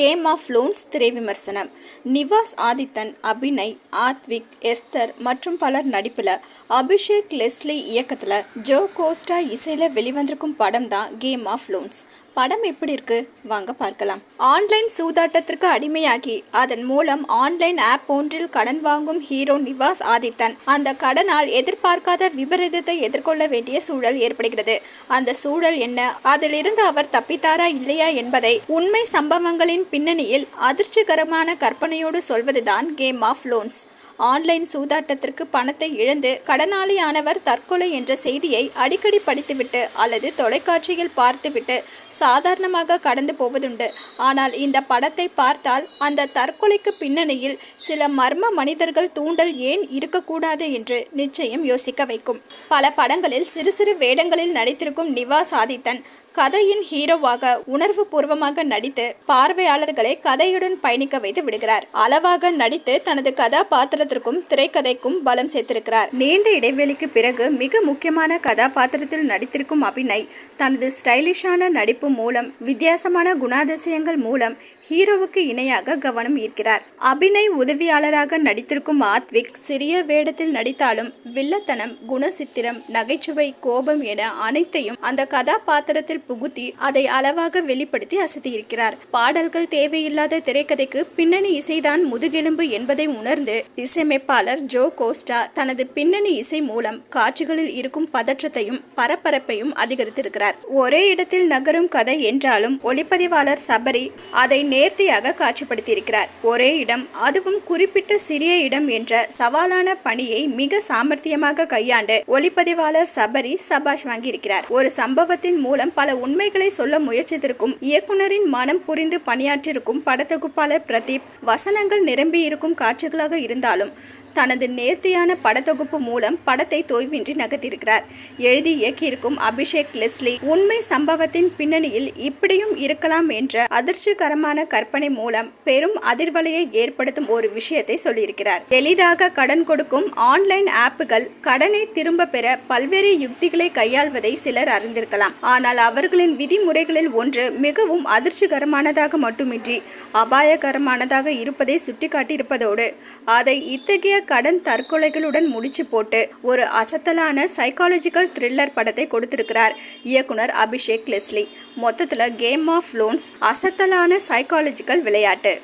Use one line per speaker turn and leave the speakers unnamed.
Game of loans திரை விமர்சனம். Nivas Adithan, Abhinay, Advik, Esther மற்றும் பலர் நடிப்பில் அபிஷேக் லெஸ்லி இயக்கத்தில் ஜோ கோஸ்டா இசையில் வெளிவந்திருக்கும் படம் தான் கேம் ஆஃப் லோன்ஸ். படம் எப்படி இருக்கு வாங்க பார்க்கலாம். ஆன்லைன் சூதாட்டத்திற்கு அடிமையாகி அதன் மூலம் ஆன்லைன் ஆப் ஒன்றில் கடன் வாங்கும் ஹீரோ நிவாஸ் ஆதித்தன் அந்த கடனால் எதிர்பார்க்காத விபரீதத்தை எதிர்கொள்ள வேண்டிய சூழல் ஏற்படுகிறது. அந்த சூழல் என்ன, அதிலிருந்து அவர் தப்பித்தாரா இல்லையா என்பதை உண்மை சம்பவங்களின் பின்னணியில் அதிர்ச்சிகரமான கற்பனையோடு சொல்வதுதான் கேம் ஆஃப் லோன்ஸ். ஆன்லைன் சூதாட்டத்திற்கு பணத்தை இழந்து கடனாளியானவர் தற்கொலை என்ற செய்தியை அடிக்கடி படித்துவிட்டு அல்லது தொலைக்காட்சியில் பார்த்துவிட்டு சாதாரணமாக கடந்து போவதுண்டு. ஆனால் இந்த படத்தை பார்த்தால் அந்த தற்கொலைக்கு பின்னணியில் சில மர்ம மனிதர்கள் தூண்டல் ஏன் இருக்கக்கூடாது என்று நிச்சயம் யோசிக்க வைக்கும். பல படங்களில் சிறு சிறு வேடங்களில் நடித்திருக்கும் நிவாஸ் ஆதித்தன் கதையின் ஹீரோவாக உணர்வு பூர்வமாக நடித்து பார்வையாளர்களை கதையுடன் பயணிக்க வைத்து விடுகிறார். அளவாக நடித்து தனது கதாபாத்திரத்திற்கும் திரைக்கதைக்கும் பலம் சேர்த்திருக்கிறார். நீண்ட இடைவெளிக்கு பிறகு மிக முக்கியமான கதாபாத்திரத்தில் நடித்திருக்கும் அபிநய் தனது ஸ்டைலிஷான நடிப்பு மூலம் வித்தியாசமான குணாதிசயங்கள் மூலம் ஹீரோவுக்கு இணையாக கவனம் ஈர்க்கிறார். அபிநய் உதவியாளராக நடித்திருக்கும் ஆத்விக் சிறிய வேடத்தில் நடித்தாலும் வில்லத்தனம், குணசித்திரம், நகைச்சுவை, கோபம் என அனைத்தையும் அந்த கதாபாத்திரத்தில் புகுத்தி அதை அளவாக வெளிப்படுத்தி அசத்தியிருக்கிறார். பாடல்கள் தேவையில்லாத திரைக்கதைக்கு பின்னணி இசைதான் முதுகெலும்பு என்பதை உணர்ந்து இசையமைப்பாளர் ஜோ கோஸ்டா தனது பின்னணி இசை மூலம் காட்சிகளில் இருக்கும் பதற்றத்தையும் பரபரப்பையும் அதிகரித்திருக்கிறார். ஒரே இடத்தில் நகரும் கதை என்றாலும் ஒளிப்பதிவாளர் சபரி அதை நேர்த்தியாக காட்சிப்படுத்தியிருக்கிறார். ஒரே இடம், அதுவும் குறிப்பிட்ட சிறிய இடம் என்ற சவாலான பணியை மிக சாமர்த்தியமாக கையாண்டு ஒளிப்பதிவாளர் சபரி சபாஷ் வாங்கியிருக்கிறார். ஒரு சம்பவத்தின் மூலம் பல உண்மைகளை சொல்ல முயற்சித்திருக்கும் இயக்குனரின் மனம் புரிந்து பணியாற்றிருக்கும் படத்தொகுப்பாளர் பிரதீப் வசனங்கள் நிரம்பி இருக்கும் காட்சிகளாக இருந்தாலும் தனது நேர்த்தியான படத்தொகுப்பு மூலம் படத்தை தொய்வின்றி நகர்த்தியிருக்கிறார். எழுதி இயக்கியிருக்கும் அபிஷேக் லெஸ்லி உண்மை சம்பவத்தின் பின்னணியில் இப்படியும் இருக்கலாம் என்ற அதிர்ச்சிகரமான கற்பனை மூலம் பெரும் அதிர்வலையை ஏற்படுத்தும் ஒரு விஷயத்தை சொல்லியிருக்கிறார். எளிதாக கடன் கொடுக்கும் ஆன்லைன் ஆப்புகள் கடனை திரும்ப பெற பல்வேறு யுக்திகளை கையாள்வதை சிலர் அறிந்திருக்கலாம். ஆனால் அவர்களின் விதிமுறைகளில் ஒன்று மிகவும் அதிர்ச்சிகரமானதாக மட்டுமின்றி அபாயகரமானதாக இருப்பதை சுட்டிக்காட்டியிருப்பதோடு அதை இத்தகைய கடன் தற்கொலைகளுடன் முடிச்சு போட்டு ஒரு அசத்தலான சைக்காலஜிக்கல் த்ரில்லர் படத்தை கொடுத்திருக்கிறார் இயக்குனர் அபிஷேக் லெஸ்லி. மொத்தத்தில் கேம் ஆஃப் லோன்ஸ் அசத்தலான சைக்காலஜிக்கல் விளையாட்டு.